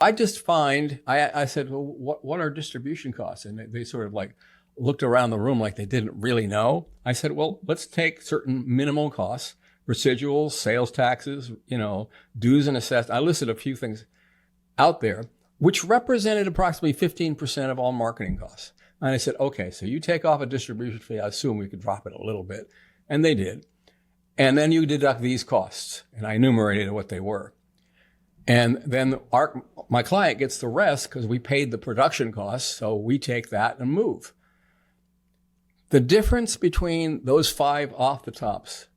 I just find, I said, well, what are distribution costs? And they sort of like looked around the room like they didn't really know. I said, well, let's take certain minimal costs, residuals, sales taxes, dues and assessments. I listed a few things out there, which represented approximately 15% of all marketing costs. And I said, okay, so you take off a distribution fee. I assume we could drop it a little bit. And they did. And then you deduct these costs. And I enumerated what they were. And then my client gets the rest because we paid the production costs. So we take that and move. The difference between those 5 off the tops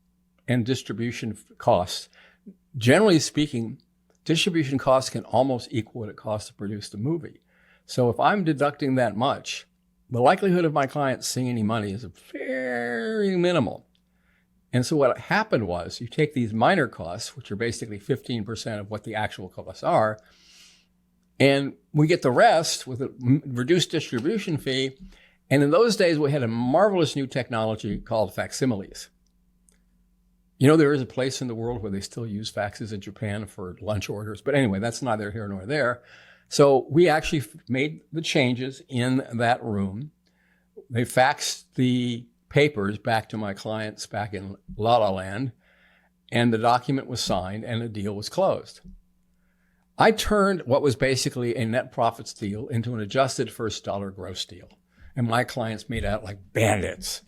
and distribution costs, generally speaking, distribution costs can almost equal what it costs to produce the movie. So if I'm deducting that much, the likelihood of my client seeing any money is very minimal. And so what happened was you take these minor costs, which are basically 15% of what the actual costs are, and we get the rest with a reduced distribution fee. And in those days, we had a marvelous new technology called facsimiles. There is a place in the world where they still use faxes in Japan for lunch orders. But anyway, that's neither here nor there. So we actually made the changes in that room. They faxed the papers back to my clients back in La La Land, and the document was signed and the deal was closed. I turned what was basically a net profits deal into an adjusted first dollar gross deal. And my clients made out like bandits.